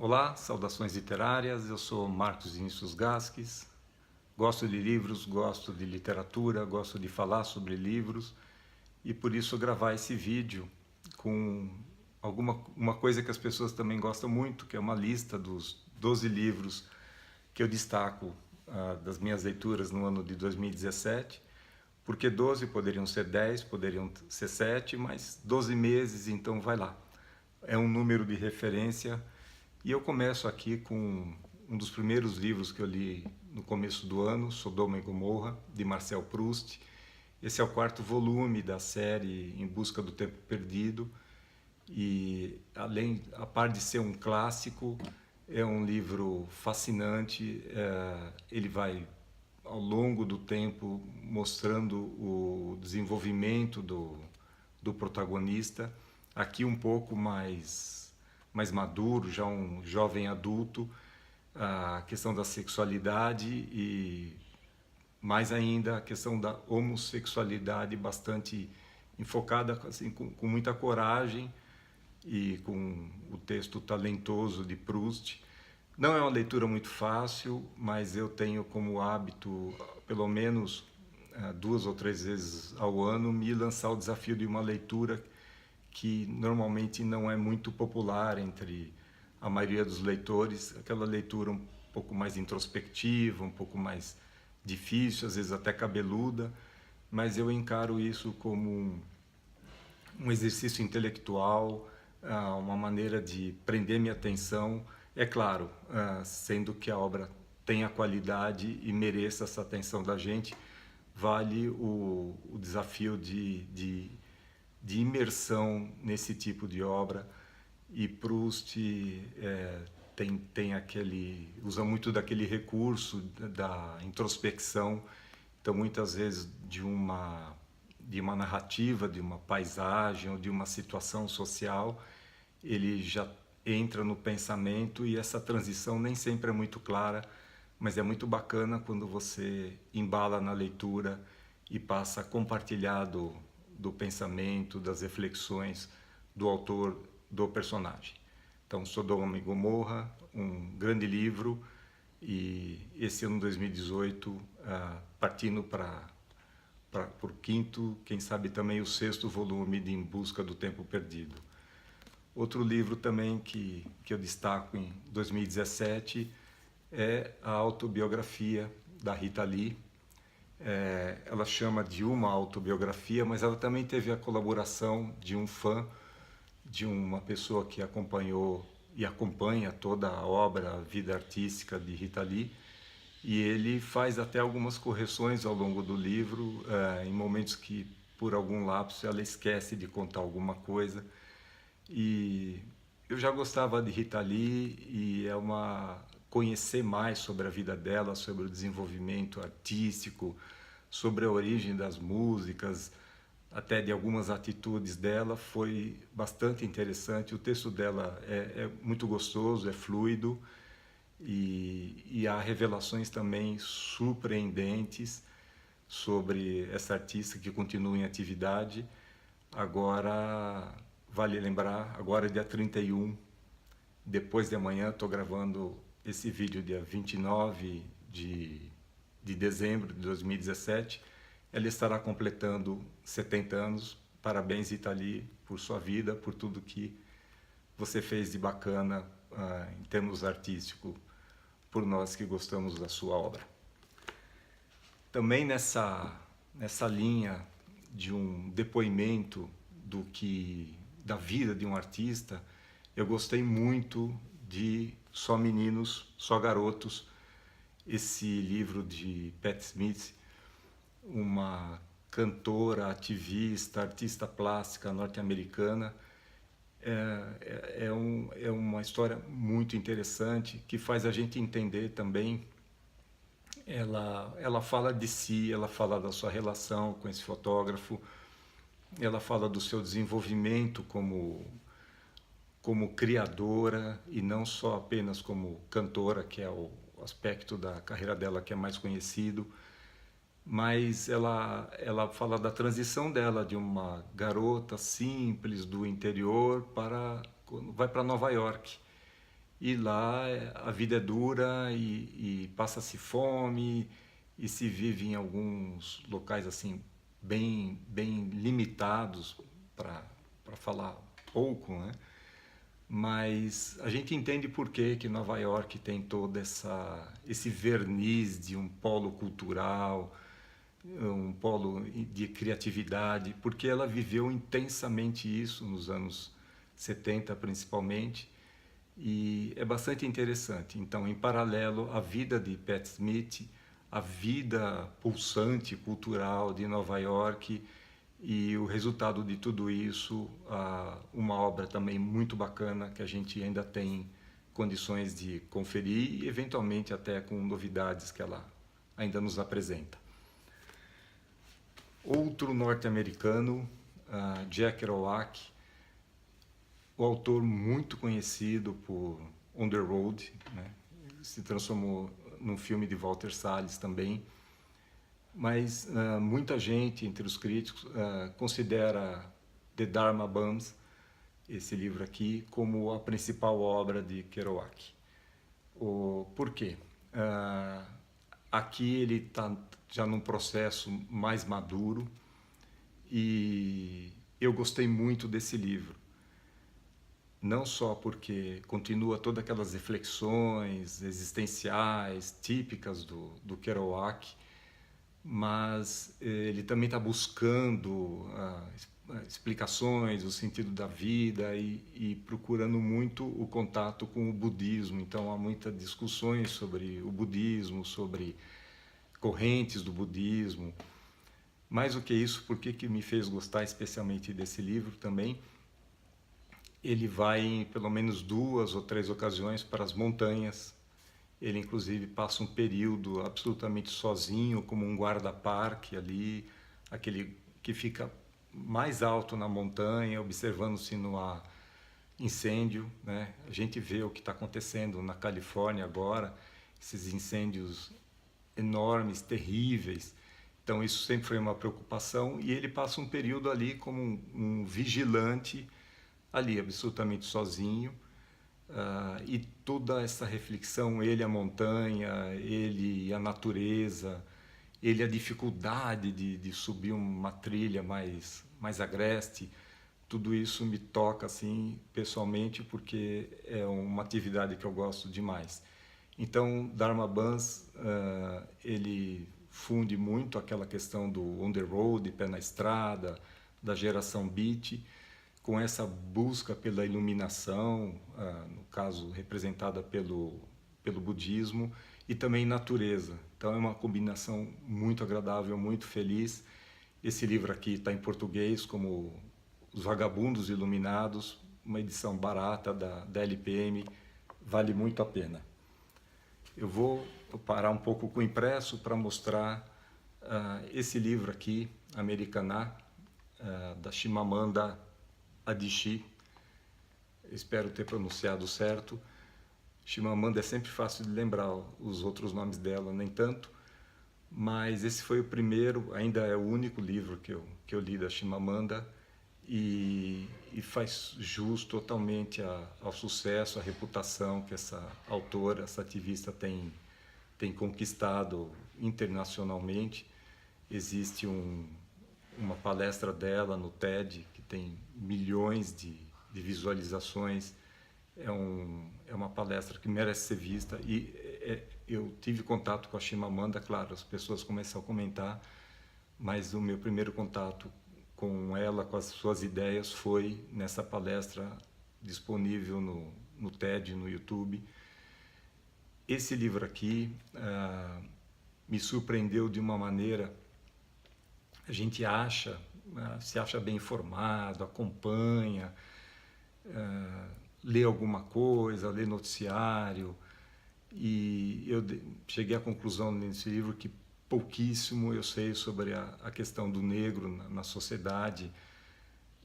Olá, saudações literárias, eu sou Marcos Vinícius Gasques, gosto de livros, gosto de literatura, gosto de falar sobre livros e por isso gravar esse vídeo com uma coisa que as pessoas também gostam muito, que é uma lista dos 12 livros que eu destaco das minhas leituras no ano de 2017, porque 12 poderiam ser 10, poderiam ser 7, mas 12 meses, então vai lá. É um número de referência. E eu começo aqui com um dos primeiros livros que eu li no começo do ano, Sodoma e Gomorra, de Marcel Proust. Esse é o quarto volume da série Em Busca do Tempo Perdido. E, a par de ser um clássico, é um livro fascinante. Ele vai, ao longo do tempo, mostrando o desenvolvimento do protagonista. Aqui um pouco mais maduro, já um jovem adulto, a questão da sexualidade e mais ainda a questão da homossexualidade bastante enfocada assim, com muita coragem e com o texto talentoso de Proust. Não é uma leitura muito fácil, mas eu tenho como hábito, pelo menos 2 ou 3 vezes ao ano, me lançar o desafio de uma leitura que normalmente não é muito popular entre a maioria dos leitores, aquela leitura um pouco mais introspectiva, um pouco mais difícil, às vezes até cabeluda, mas eu encaro isso como um exercício intelectual, uma maneira de prender minha atenção, é claro, sendo que a obra tenha qualidade e mereça essa atenção da gente, vale o desafio de imersão nesse tipo de obra. E Proust usa muito daquele recurso da introspecção, então muitas vezes de uma narrativa, de uma paisagem ou de uma situação social, ele já entra no pensamento e essa transição nem sempre é muito clara, mas é muito bacana quando você embala na leitura e passa a compartilhar do pensamento, das reflexões do autor, do personagem. Então, Sodoma e Gomorra, um grande livro, e esse ano 2018, partindo para o quinto, quem sabe também o sexto volume de Em Busca do Tempo Perdido. Outro livro também que eu destaco em 2017 é a autobiografia da Rita Lee. Ela chama de uma autobiografia, mas ela também teve a colaboração de um fã, de uma pessoa que acompanhou e acompanha toda a obra, a vida artística de Rita Lee, e ele faz até algumas correções ao longo do livro, em momentos que, por algum lapso, ela esquece de contar alguma coisa. E eu já gostava de Rita Lee e conhecer mais sobre a vida dela, sobre o desenvolvimento artístico, sobre a origem das músicas, até de algumas atitudes dela, foi bastante interessante. O texto dela é muito gostoso, é fluido e há revelações também surpreendentes sobre essa artista que continua em atividade. Agora, vale lembrar, agora é dia 31, depois de amanhã, estou gravando esse vídeo dia 29 de dezembro de 2017, ela estará completando 70 anos. Parabéns, Rita Lee, por sua vida, por tudo que você fez de bacana em termos artísticos, por nós que gostamos da sua obra. Também nessa linha de um depoimento da vida de um artista, eu gostei muito de Só Meninos, Só Garotos, esse livro de Patti Smith, uma cantora, ativista, artista plástica norte-americana. É uma história muito interessante que faz a gente entender também. Ela fala de si, ela fala da sua relação com esse fotógrafo, ela fala do seu desenvolvimento como criadora e não só apenas como cantora, que é o aspecto da carreira dela que é mais conhecido, mas ela fala da transição dela de uma garota simples do interior quando vai para Nova York. e lá a vida é dura e passa-se fome e se vive em alguns locais assim bem limitados, para falar pouco, né? Mas a gente entende por que Nova York tem todo esse verniz de um polo cultural, um polo de criatividade, porque ela viveu intensamente isso nos anos 70 principalmente, e é bastante interessante. Então, em paralelo à vida de Pat Smith, a vida pulsante cultural de Nova York, e o resultado de tudo isso, uma obra também muito bacana que a gente ainda tem condições de conferir e eventualmente até com novidades que ela ainda nos apresenta. Outro norte-americano, Jack Kerouac, o autor muito conhecido por On the Road, né? Se transformou num filme de Walter Salles também, mas muita gente entre os críticos considera The Dharma Bums, esse livro aqui, como a principal obra de Kerouac. Por quê? Aqui ele está já num processo mais maduro e eu gostei muito desse livro. Não só porque continua todas aquelas reflexões existenciais típicas do Kerouac, mas ele também está buscando explicações, o sentido da vida e procurando muito o contato com o budismo. Então há muitas discussões sobre o budismo, sobre correntes do budismo. Mais do que isso, por que me fez gostar especialmente desse livro também? Ele vai em pelo menos 2 ou 3 ocasiões para as montanhas. Ele, inclusive, passa um período absolutamente sozinho, como um guarda-parque ali, aquele que fica mais alto na montanha, observando se não há incêndio, né? A gente vê o que está acontecendo na Califórnia agora, esses incêndios enormes, terríveis. Então, isso sempre foi uma preocupação. E ele passa um período ali como um vigilante, ali, absolutamente sozinho. E toda essa reflexão, ele a montanha, ele a natureza, ele a dificuldade de subir uma trilha mais agreste, tudo isso me toca assim pessoalmente, porque é uma atividade que eu gosto demais. Então, Dharma Bums, ele funde muito aquela questão do on the road, pé na estrada, da geração beat, com essa busca pela iluminação, no caso representada pelo budismo, e também natureza. Então é uma combinação muito agradável, muito feliz. Esse livro aqui está em português como Os Vagabundos Iluminados, uma edição barata da LPM, vale muito a pena. Eu vou parar um pouco com o impresso para mostrar esse livro aqui, Americaná, da Chimamanda Adichie. Espero ter pronunciado certo. Chimamanda é sempre fácil de lembrar os outros nomes dela, nem tanto, mas esse foi o primeiro, ainda é o único livro que eu li da Chimamanda e faz jus totalmente ao sucesso, à reputação que essa autora, essa ativista tem conquistado internacionalmente. Existe uma palestra dela no TED que tem milhões de visualizações. É uma palestra que merece ser vista e eu tive contato com a Chimamanda, claro, as pessoas começam a comentar, mas o meu primeiro contato com ela, com as suas ideias, foi nessa palestra disponível no TED, no YouTube. Esse livro aqui me surpreendeu de uma maneira. A gente se acha bem informado, acompanha, lê alguma coisa, lê noticiário, e eu cheguei à conclusão nesse livro que pouquíssimo eu sei sobre a questão do negro na sociedade,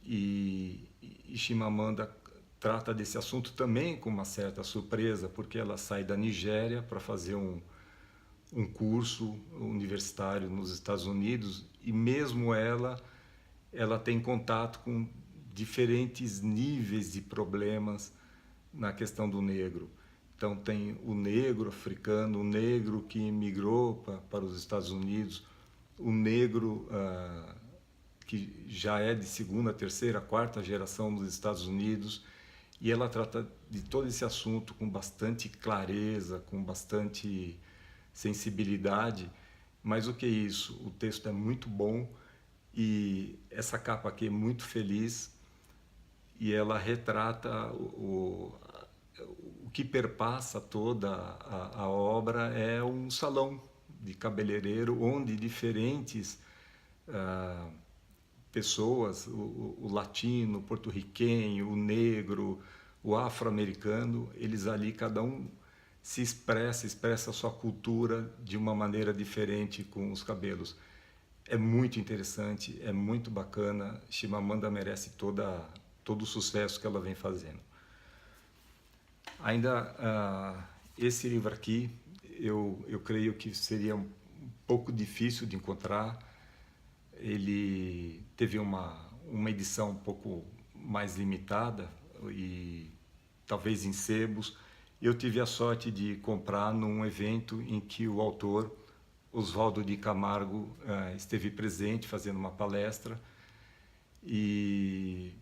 e Chimamanda trata desse assunto também com uma certa surpresa, porque ela sai da Nigéria para fazer um curso universitário nos Estados Unidos, e mesmo ela tem contato com diferentes níveis de problemas na questão do negro. Então tem o negro africano, o negro que imigrou para os Estados Unidos, o negro que já é de segunda, terceira, quarta geração nos Estados Unidos, e ela trata de todo esse assunto com bastante clareza, com bastante sensibilidade. Mas o que é isso? O texto é muito bom e essa capa aqui é muito feliz e ela retrata o que perpassa toda a obra é um salão de cabeleireiro onde diferentes pessoas, o latino, o porto-riquenho, o negro, o afro-americano, eles ali cada um se expressa a sua cultura de uma maneira diferente com os cabelos. É muito interessante, é muito bacana. Chimamanda merece todo o sucesso que ela vem fazendo. Ainda esse livro aqui, eu creio que seria um pouco difícil de encontrar. Ele teve uma edição um pouco mais limitada e talvez em sebos. Eu tive a sorte de comprar num evento em que o autor, Oswaldo de Camargo, esteve presente fazendo uma palestra. E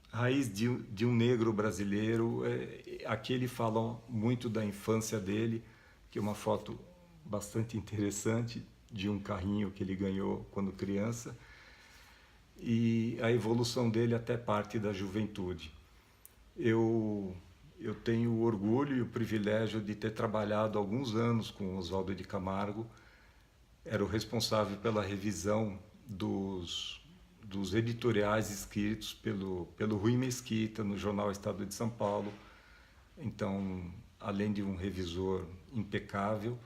Raiz de um Negro Brasileiro, aqui ele fala muito da infância dele, que é uma foto bastante interessante de um carrinho que ele ganhou quando criança, e a evolução dele até parte da juventude. Eu tenho o orgulho e o privilégio de ter trabalhado alguns anos com Oswaldo de Camargo. Era o responsável pela revisão dos editoriais escritos pelo Rui Mesquita no jornal Estado de São Paulo. Então, além de um revisor impecável,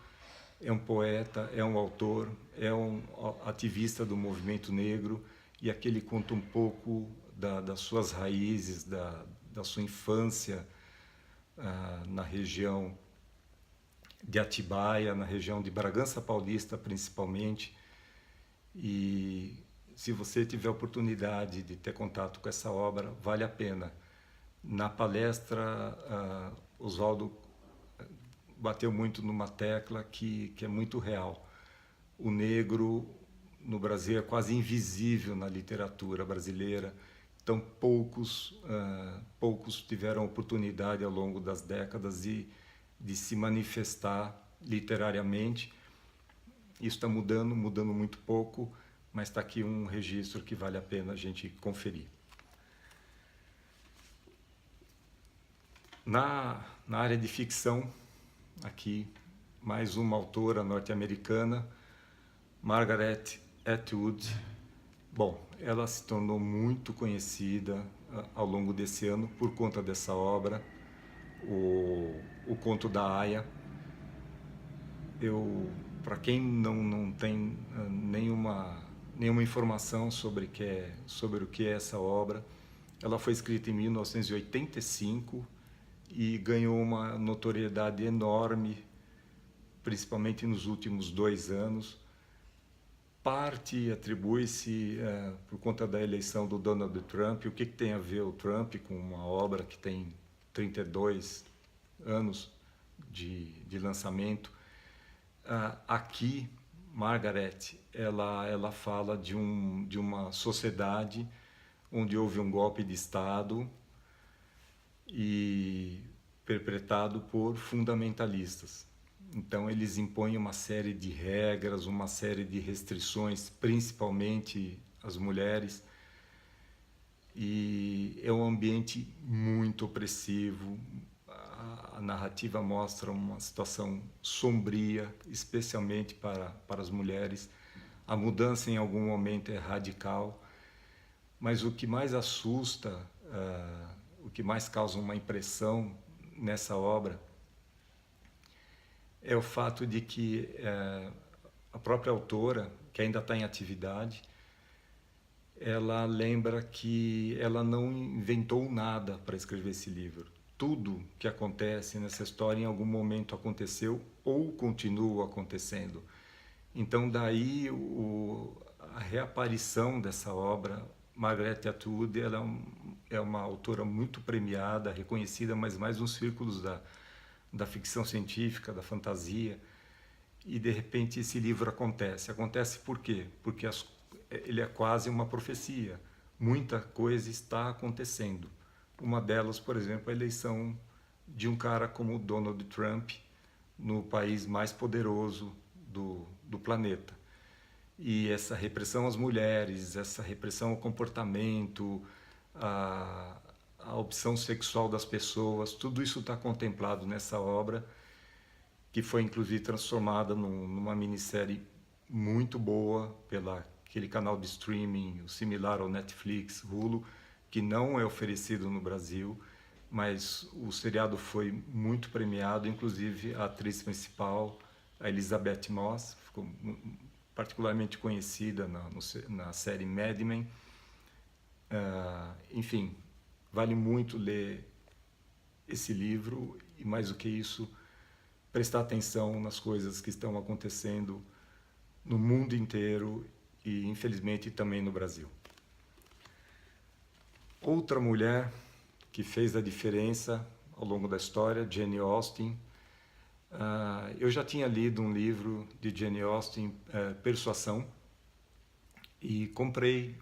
é um poeta, é um autor, é um ativista do movimento negro, e aqui ele conta um pouco das suas raízes, da sua infância na região de Atibaia, na região de Bragança Paulista principalmente. E se você tiver a oportunidade de ter contato com essa obra, vale a pena. Na palestra, Oswaldo bateu muito numa tecla que é muito real. O negro no Brasil é quase invisível na literatura brasileira, então poucos tiveram oportunidade ao longo das décadas de se manifestar literariamente. Isso está mudando muito pouco, mas está aqui um registro que vale a pena a gente conferir. Na área de ficção, aqui mais uma autora norte-americana, Margaret Atwood. Bom, ela se tornou muito conhecida ao longo desse ano por conta dessa obra, o Conto da Aia. Para quem não tem nenhuma informação sobre o que é essa obra, ela foi escrita em 1985 e ganhou uma notoriedade enorme, principalmente nos últimos 2 anos. Parte atribui-se por conta da eleição do Donald Trump. O que tem a ver o Trump com uma obra que tem 32 anos de lançamento? Aqui, Margaret, ela fala de uma sociedade onde houve um golpe de Estado e perpetrado por fundamentalistas. Então eles impõem uma série de regras, uma série de restrições, principalmente às mulheres, e é um ambiente muito opressivo. A narrativa mostra uma situação sombria, especialmente para as mulheres. A mudança em algum momento é radical, mas o que mais assusta, o que mais causa uma impressão nessa obra é o fato de que a própria autora, que ainda está em atividade, ela lembra que ela não inventou nada para escrever esse livro. Tudo que acontece nessa história em algum momento aconteceu ou continua acontecendo. Então daí a reaparição dessa obra. Margaret Atwood, ela é uma autora muito premiada, reconhecida, mas mais nos círculos da ficção científica, da fantasia, e de repente esse livro acontece. Acontece por quê? Porque ele é quase uma profecia. Muita coisa está acontecendo. Uma delas, por exemplo, a eleição de um cara como o Donald Trump no país mais poderoso do planeta. E essa repressão às mulheres, essa repressão ao comportamento, a opção sexual das pessoas, tudo isso está contemplado nessa obra, que foi inclusive transformada numa minissérie muito boa pela aquele canal de streaming similar ao Netflix, Hulu, que não é oferecido no Brasil, mas o seriado foi muito premiado, inclusive a atriz principal, a Elizabeth Moss, ficou particularmente conhecida na série Mad Men. Enfim, vale muito ler esse livro e, mais do que isso, prestar atenção nas coisas que estão acontecendo no mundo inteiro e, infelizmente, também no Brasil. Outra mulher que fez a diferença ao longo da história, Jane Austen. Eu já tinha lido um livro de Jane Austen, Persuasão, e comprei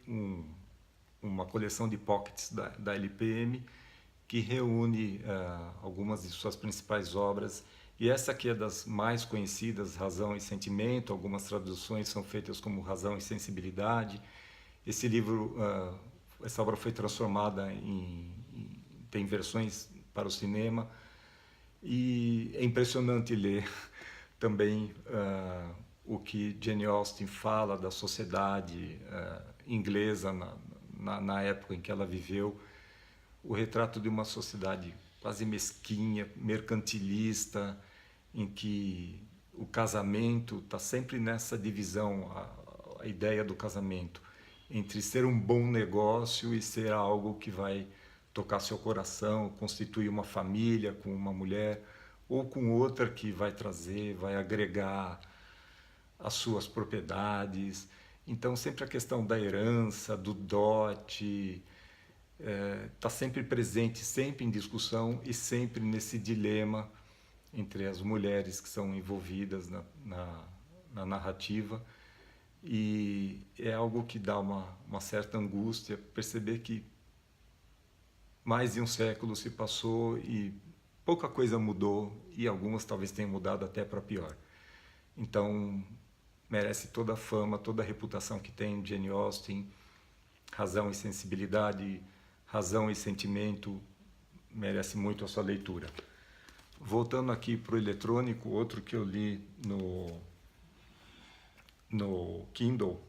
uma coleção de pockets da LPM que reúne algumas de suas principais obras, e essa aqui é das mais conhecidas, Razão e Sentimento. Algumas traduções são feitas como Razão e Sensibilidade. Esse livro, essa obra foi transformada tem versões para o cinema, e é impressionante ler também o que Jane Austen fala da sociedade inglesa na época em que ela viveu, o retrato de uma sociedade quase mesquinha, mercantilista, em que o casamento está sempre nessa divisão, a ideia do casamento, entre ser um bom negócio e ser algo que vai tocar seu coração, constituir uma família com uma mulher, ou com outra que vai trazer, vai agregar as suas propriedades. Então, sempre a questão da herança, do dote, está sempre presente, sempre em discussão e sempre nesse dilema entre as mulheres que são envolvidas na narrativa. E é algo que dá uma certa angústia perceber que mais de um século se passou e pouca coisa mudou, e algumas talvez tenham mudado até para pior. Então, merece toda a fama, toda a reputação que tem Jane Austen. Razão e Sensibilidade, Razão e Sentimento, merece muito a sua leitura. Voltando aqui para o eletrônico, outro que eu li no Kindle,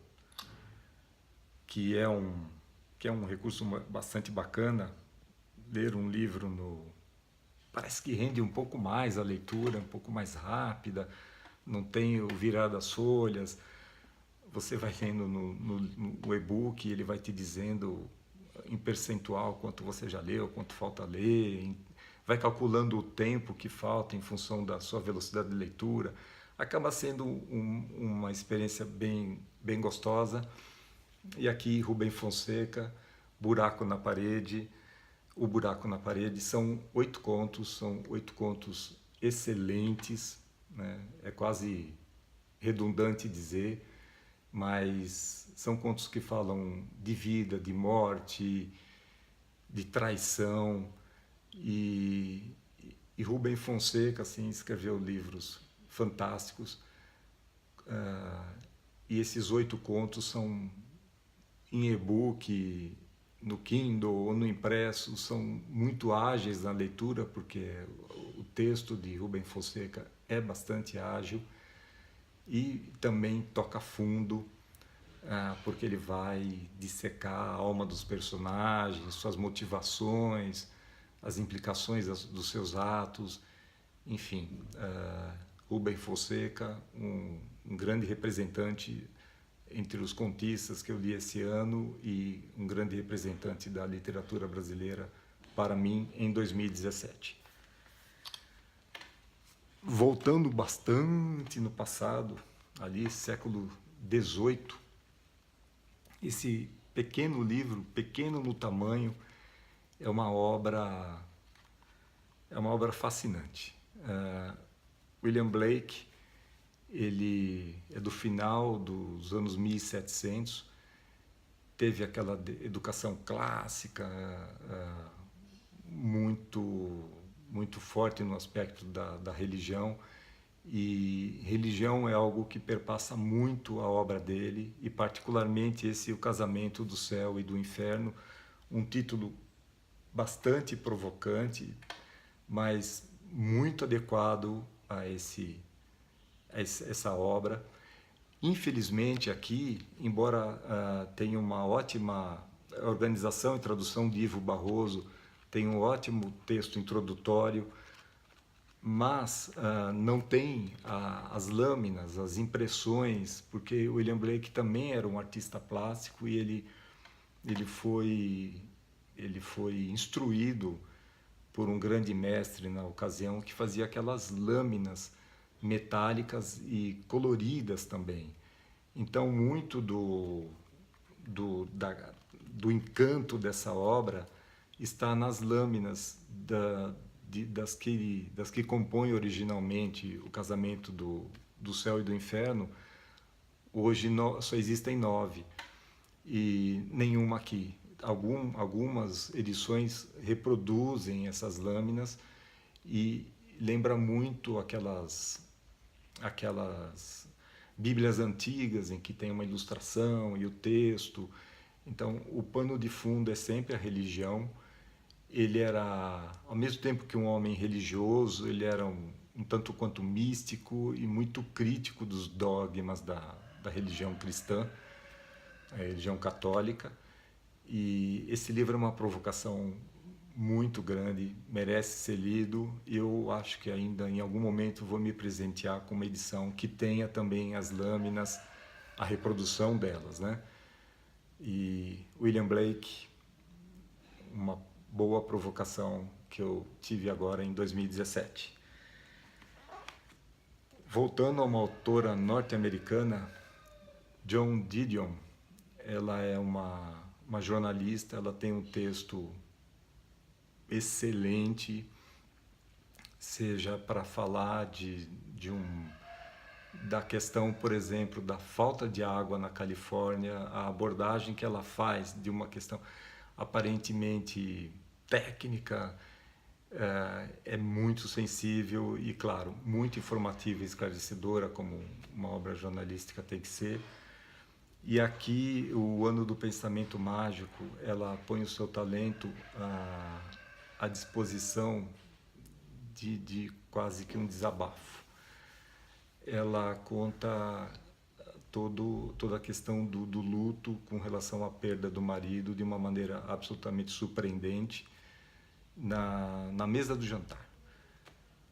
que é um recurso bastante bacana. Ler um livro parece que rende um pouco mais a leitura, um pouco mais rápida, não tem o virar das folhas. Você vai lendo no e-book, ele vai te dizendo em percentual quanto você já leu, quanto falta ler, vai calculando o tempo que falta em função da sua velocidade de leitura. Acaba sendo uma experiência bem, bem gostosa. E aqui, Rubem Fonseca, Buraco na Parede. O Buraco na Parede são 8 contos excelentes, né? É quase redundante dizer, mas são contos que falam de vida, de morte, de traição, e Rubem Fonseca assim, escreveu livros fantásticos, e esses 8 contos são em e-book, no Kindle ou no impresso, são muito ágeis na leitura, porque o texto de Rubem Fonseca é bastante ágil, e também toca fundo, porque ele vai dissecar a alma dos personagens, suas motivações, as implicações dos seus atos. Enfim, Rubem Fonseca, um grande representante entre os contistas que eu li esse ano e um grande representante da literatura brasileira para mim em 2017. Voltando bastante no passado, ali século XVIII, esse pequeno livro, pequeno no tamanho, é uma obra fascinante. William Blake, ele é do final dos anos 1700, teve aquela educação clássica muito forte no aspecto da religião, e religião é algo que perpassa muito a obra dele, e particularmente esse O Casamento do Céu e do Inferno, um título bastante provocante, mas muito adequado a essa obra. Infelizmente aqui, embora tenha uma ótima organização e tradução de Ivo Barroso, tem um ótimo texto introdutório, mas não tem as lâminas, as impressões, porque William Blake também era um artista plástico e ele foi instruído por um grande mestre na ocasião que fazia aquelas lâminas metálicas e coloridas também. Então, muito do encanto dessa obra está nas lâminas das que compõem originalmente O Casamento do Céu e do Inferno. Hoje só existem 9 e nenhuma aqui. Algumas edições reproduzem essas lâminas e lembra muito aquelas bíblias antigas em que tem uma ilustração e o texto. Então, o pano de fundo é sempre a religião. Ele era, ao mesmo tempo que um homem religioso, ele era um tanto quanto místico e muito crítico dos dogmas da religião cristã, a religião católica. E esse livro é uma provocação muito grande, merece ser lido. Eu acho que ainda em algum momento vou me presentear com uma edição que tenha também as lâminas, a reprodução delas, né? E William Blake, uma boa provocação que eu tive agora em 2017. Voltando a uma autora norte-americana, Joan Didion, ela é uma jornalista, ela tem um texto excelente, seja para falar da questão, por exemplo, da falta de água na Califórnia, a abordagem que ela faz de uma questão aparentemente técnica, é muito sensível e, claro, muito informativa e esclarecedora, como uma obra jornalística tem que ser. E aqui, o Ano do Pensamento Mágico, ela põe o seu talento à disposição de quase que um desabafo. Ela conta toda a questão do luto com relação à perda do marido de uma maneira absolutamente surpreendente na mesa do jantar.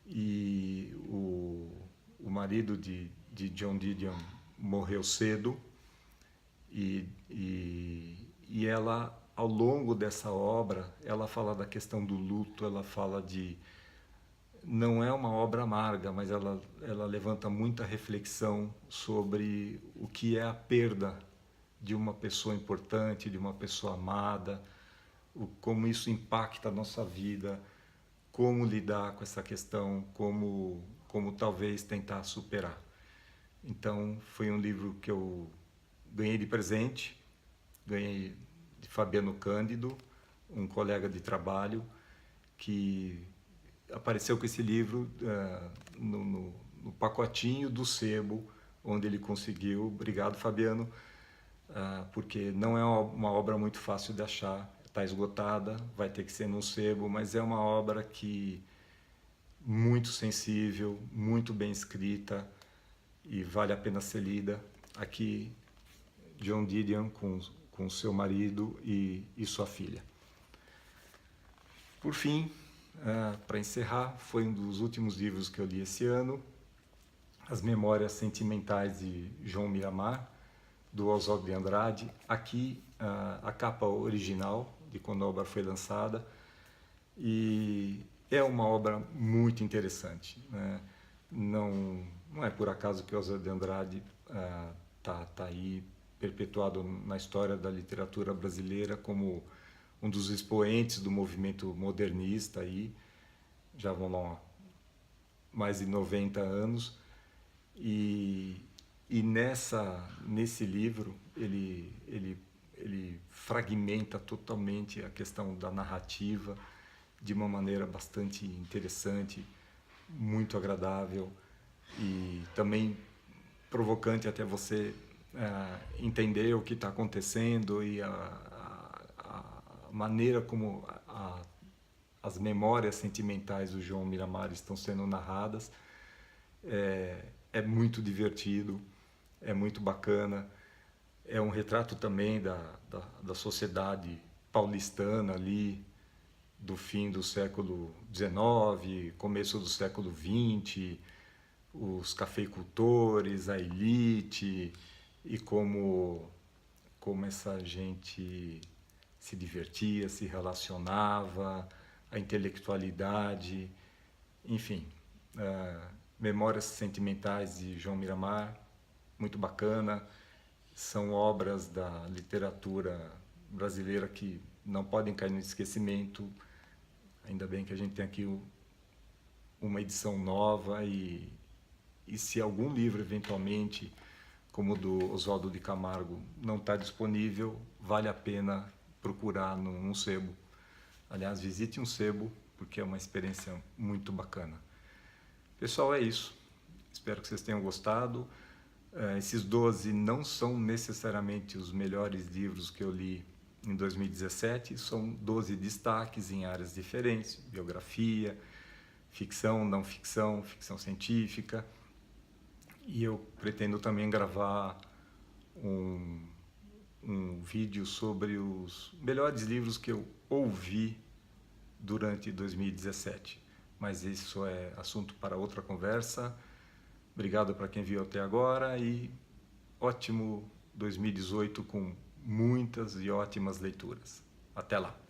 E o marido de Joan Didion morreu cedo e ela, ao longo dessa obra, ela fala da questão do luto, ela fala não é uma obra amarga, mas ela levanta muita reflexão sobre o que é a perda de uma pessoa importante, de uma pessoa amada, como isso impacta a nossa vida, como lidar com essa questão, como talvez tentar superar. Então, foi um livro que eu ganhei de presente, ganhei de Fabiano Cândido, um colega de trabalho, que apareceu com esse livro no pacotinho do sebo, onde ele conseguiu. Obrigado, Fabiano, porque não é uma obra muito fácil de achar, está esgotada, vai ter que ser num sebo, mas é uma obra que muito sensível, muito bem escrita e vale a pena ser lida. Aqui, Joan Didion com seu marido e sua filha. Por fim, para encerrar, foi um dos últimos livros que eu li esse ano, As Memórias Sentimentais de João Miramar, do Oswald de Andrade. Aqui, a capa original, de quando a obra foi lançada, e é uma obra muito interessante, né? Não é por acaso que Oswald de Andrade tá aí perpetuado na história da literatura brasileira como um dos expoentes do movimento modernista aí. Já vão lá mais de 90 anos. E nesse livro ele fragmenta totalmente a questão da narrativa de uma maneira bastante interessante, muito agradável e também provocante até você entender o que está acontecendo e a maneira como as memórias sentimentais do João Miramar estão sendo narradas. É muito divertido, é muito bacana. É um retrato também da sociedade paulistana ali, do fim do século XIX, começo do século XX, os cafeicultores, a elite, e como essa gente se divertia, se relacionava, a intelectualidade, enfim. Memórias Sentimentais de João Miramar, muito bacana. São obras da literatura brasileira que não podem cair no esquecimento. Ainda bem que a gente tem aqui uma edição nova e se algum livro eventualmente, como o do Oswaldo de Camargo, não está disponível, vale a pena procurar num sebo. Aliás, visite um sebo, porque é uma experiência muito bacana. Pessoal, é isso. Espero que vocês tenham gostado. Esses 12 não são necessariamente os melhores livros que eu li em 2017, são 12 destaques em áreas diferentes, biografia, ficção, não ficção, ficção científica. E eu pretendo também gravar um vídeo sobre os melhores livros que eu ouvi durante 2017. Mas isso é assunto para outra conversa. Obrigado para quem viu até agora e ótimo 2018 com muitas e ótimas leituras. Até lá!